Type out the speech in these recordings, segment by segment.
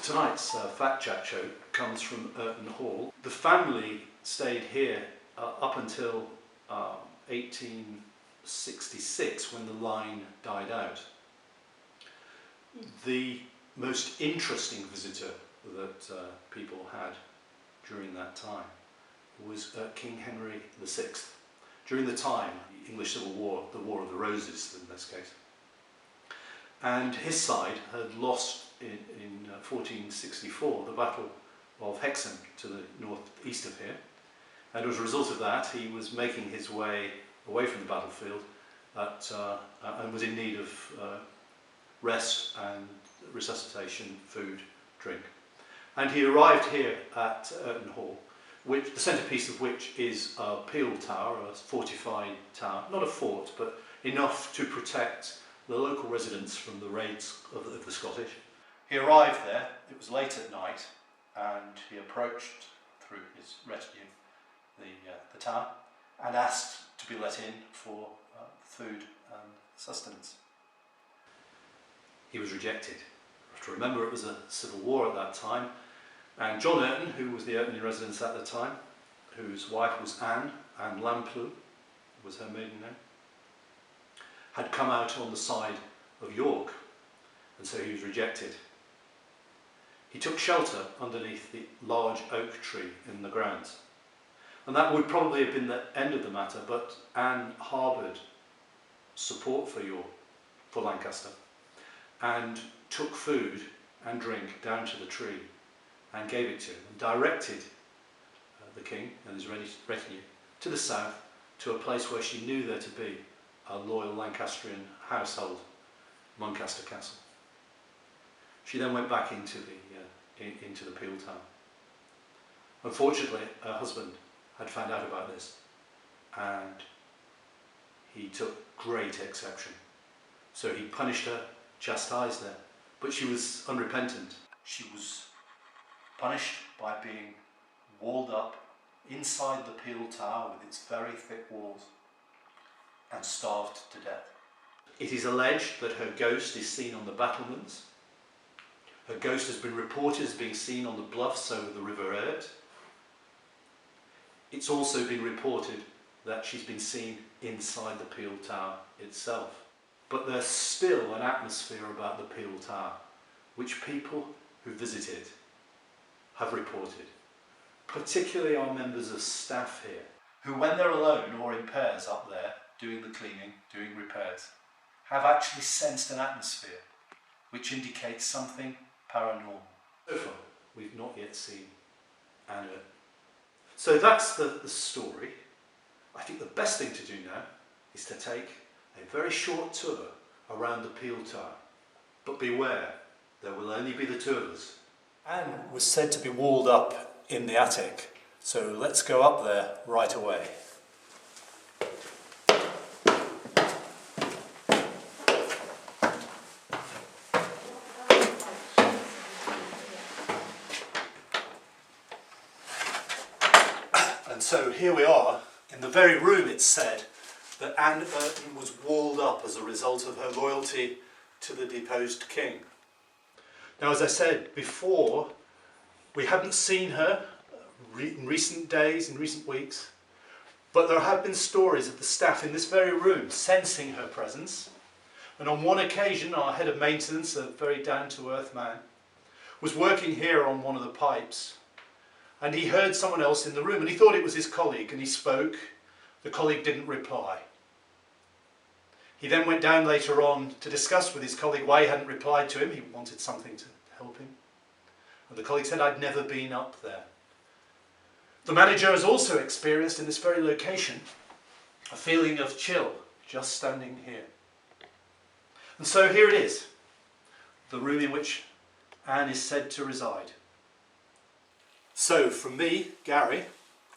Tonight's Fat Chat show comes from Irton Hall. The family stayed here up until 1866 when the line died out. The most interesting visitor that people had during that time was King Henry VI. During the time, the English Civil War, the War of the Roses in this case. And his side had lost in 1464 the Battle of Hexham to the northeast of here, and as a result of that he was making his way away from the battlefield and was in need of rest and resuscitation, food, drink. And he arrived here at Irton Hall, which the centrepiece of which is a Pele Tower, a fortified tower, not a fort, but enough to protect the local residents from the raids of the Scottish. He arrived there, it was late at night, and he approached, through his retinue, the tower, and asked to be let in for food and sustenance. He was rejected. You have to remember it was a civil war at that time, and John Irton, who was the Irton resident at the time, whose wife was Anne Lamplugh, was her maiden name, had come out on the side of York, and so he was rejected. He took shelter underneath the large oak tree in the grounds. And that would probably have been the end of the matter, but Anne harboured support for Lancaster, and took food and drink down to the tree and gave it to him, and directed the king and his retinue to the south, to a place where she knew there to be a loyal Lancastrian household, Muncaster Castle. She then went back into the Pele Tower. Unfortunately, her husband had found out about this, and he took great exception. So he punished her, chastised her, but she was unrepentant. She was punished by being walled up inside the Pele Tower with its very thick walls and starved to death. It is alleged that her ghost is seen on the battlements. Her ghost has been reported as being seen on the bluffs over the River Irt. It's also been reported that she's been seen inside the Pele Tower itself. But there's still an atmosphere about the Pele Tower which people who visit it have reported, particularly our members of staff here, who when they're alone or in pairs up there doing the cleaning, doing repairs, have actually sensed an atmosphere which indicates something paranormal. So far, we've not yet seen Anne Irton. So that's the story. I think the best thing to do now is to take a very short tour around the Pele Tower. But beware, there will only be the two of us. Anne was said to be walled up in the attic, so let's go up there right away. And so here we are, in the very room it's said that Anne Irton was walled up as a result of her loyalty to the deposed king. Now, as I said before, we hadn't seen her in recent days, in recent weeks, but there have been stories of the staff in this very room sensing her presence. And on one occasion, our head of maintenance, a very down-to-earth man, was working here on one of the pipes, and he heard someone else in the room, and he thought it was his colleague, and he spoke. The colleague didn't reply. He then went down later on to discuss with his colleague why he hadn't replied to him. He wanted something to help him. And the colleague said, "I'd never been up there." The manager has also experienced in this very location a feeling of chill just standing here. And so here it is, the room in which Anne is said to reside. So from me, Gary,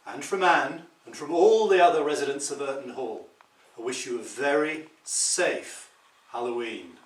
and from Anne, and from all the other residents of Irton Hall, I wish you a very safe Halloween.